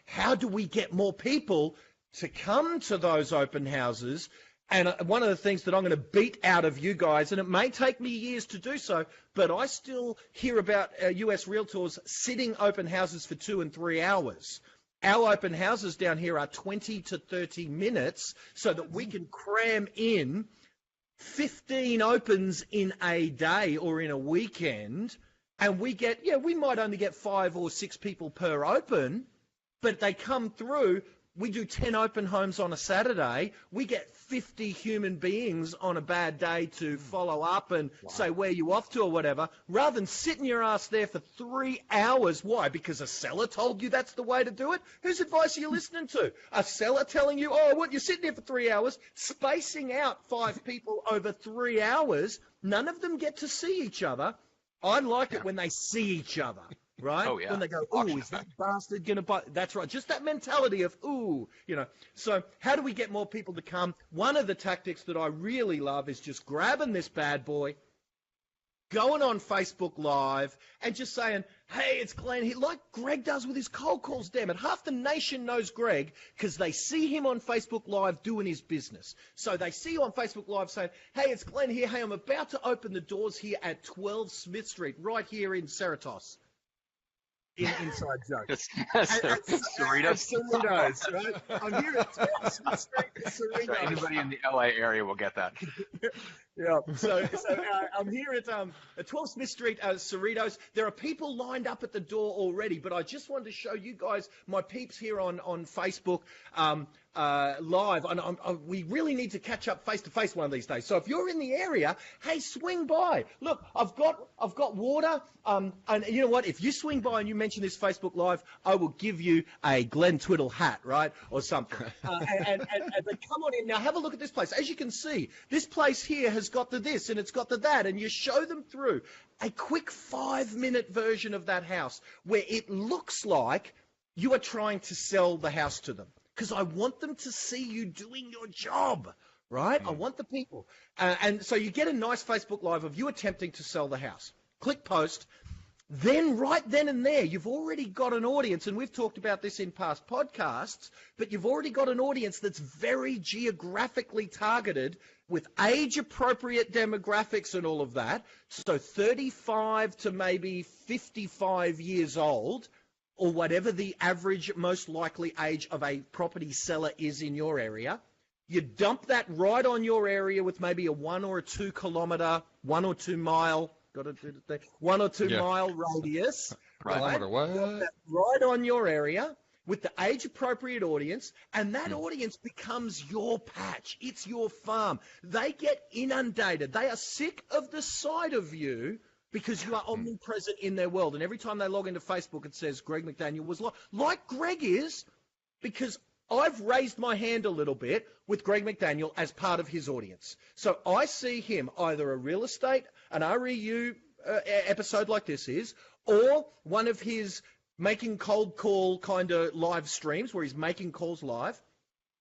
how do we get more people to come to those open houses? And one of the things that I'm going to beat out of you guys, and it may take me years to do so, but I still hear about US realtors sitting open houses for 2 and 3 hours. Our open houses down here are 20 to 30 minutes so that we can cram in 15 opens in a day or in a weekend. And we might only get 5 or 6 people per open, but they come through. We do 10 open homes on a Saturday. We get 50 human beings on a bad day to follow up and say where you off to or whatever, rather than sitting your ass there for 3 hours. Why? Because a seller told you that's the way to do it? Whose advice are you listening to? A seller telling you, you're sitting here for 3 hours, spacing out 5 people over 3 hours. None of them get to see each other. I like it when they see each other. Right? Oh, yeah. When they go, is that bastard going to buy? That's right. Just that mentality of, So how do we get more people to come? One of the tactics that I really love is just grabbing this bad boy, going on Facebook Live and just saying, hey, it's Glenn here, like Greg does with his cold calls, damn it. Half the nation knows Greg because they see him on Facebook Live doing his business. So they see you on Facebook Live saying, hey, it's Glenn here. Hey, I'm about to open the doors here at 12 Smith Street, right here in Cerritos. Inside joke. Cerritos, right? I'm here at 12 Smith Street, Cerritos. So anybody in the LA area will get that. Yeah. So I'm here at 12 Smith Street, Cerritos. There are people lined up at the door already, but I just wanted to show you guys, my peeps here on Facebook live. And we really need to catch up face to face one of these days. So if you're in the area, hey, swing by. Look, I've got water. And you know what? If you swing by and you mention this Facebook Live, I will give you a Glenn Twiddle hat, right, or something. And come on in now. Have a look at this place. As you can see, this place here has got the this and it's got the that, and you show them through a quick 5-minute version of that house where it looks like you are trying to sell the house to them, because I want them to see you doing your job, right? I want the people. And so you get a nice Facebook Live of you attempting to sell the house. Click post. Then right then and there, you've already got an audience, and we've talked about this in past podcasts, but you've already got an audience that's very geographically targeted with age-appropriate demographics and all of that. So 35 to maybe 55 years old, or whatever the average most likely age of a property seller is in your area. You dump that right on your area with maybe a 1 or 2 kilometer, 1 or 2 mile, got to do the thing, 1 or 2 mile radius. Right on your area with the age-appropriate audience, and that audience becomes your patch. It's your farm. They get inundated. They are sick of the sight of you because you are omnipresent in their world. And every time they log into Facebook, it says Greg McDaniel was like Greg is, because I've raised my hand a little bit with Greg McDaniel as part of his audience. So I see him either a real estate, an REU episode like this is, or one of his making cold call kind of live streams where he's making calls live.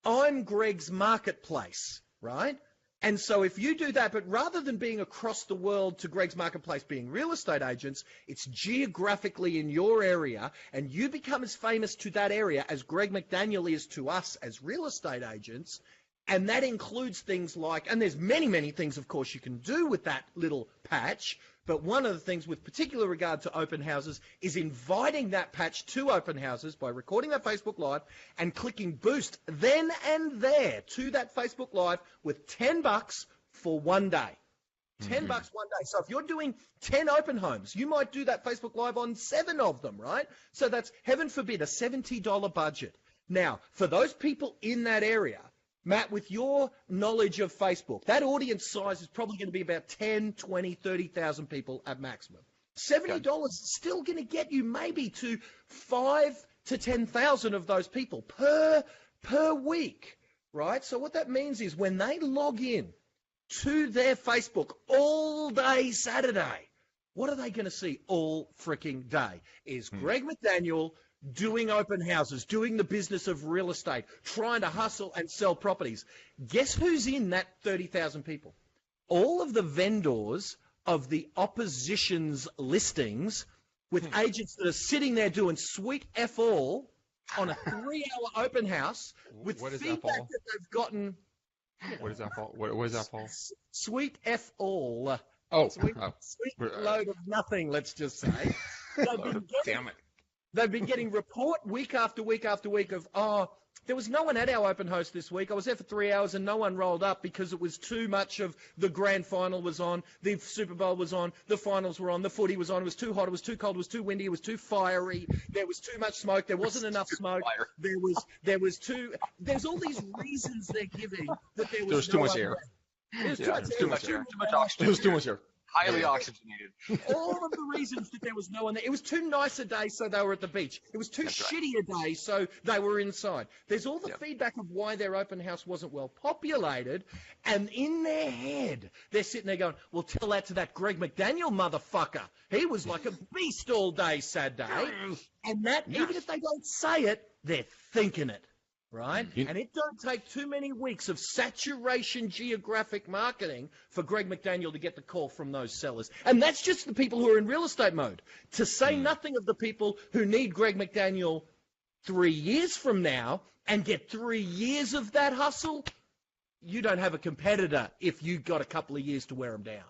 I'm Greg's marketplace, right? And so if you do that, but rather than being across the world to Greg's marketplace being real estate agents, it's geographically in your area, and you become as famous to that area as Greg McDaniel is to us as real estate agents. And that includes things like, and there's many, many things, of course, you can do with that little patch. But one of the things with particular regard to open houses is inviting that patch to open houses by recording that Facebook Live and clicking boost then and there to that Facebook Live with $10 for one day. $10 one day. So if you're doing 10 open homes, you might do that Facebook Live on 7 of them, right? So that's, heaven forbid, a $70 budget. Now, for those people in that area, Matt, with your knowledge of Facebook, that audience size is probably going to be about 10, 20, 30,000 people at maximum. $70 is still going to get you maybe to 5 to 10,000 of those people per week, right? So what that means is when they log in to their Facebook all day Saturday, what are they going to see all freaking day? Is Greg McDaniel doing open houses, doing the business of real estate, trying to hustle and sell properties. Guess who's in that 30,000 people? All of the vendors of the opposition's listings with agents that are sitting there doing sweet F all on a 3-hour open house with What is that, feedback Paul? that they've gotten. What is that, Paul? What is that, Paul? Sweet F all. Oh, Sweet load of nothing, let's just say. Damn it. They've been getting report week after week after week of, there was no one at our open house this week. I was there for 3 hours and no one rolled up because it was too much of the grand final was on, the Super Bowl was on, the finals were on, the footy was on. It was too hot, it was too cold, it was too windy, it was too fiery. There was too much smoke. There wasn't enough smoke. There's all these reasons they're giving that there was too no much one air. there. There's Too much air. Too much oxygen. There was too much air. Highly oxygenated. All of the reasons that there was no one there. It was too nice a day, so they were at the beach. It was too shitty a day, so they were inside. There's all the feedback of why their open house wasn't well populated, and in their head, they're sitting there going, well, tell that to that Greg McDaniel motherfucker. He was like a beast all day Saturday. And that, even if they don't say it, they're thinking it. Right? And it don't take too many weeks of saturation geographic marketing for Greg McDaniel to get the call from those sellers. And that's just the people who are in real estate mode. To say nothing of the people who need Greg McDaniel 3 years from now and get 3 years of that hustle, you don't have a competitor if you've got a couple of years to wear them down.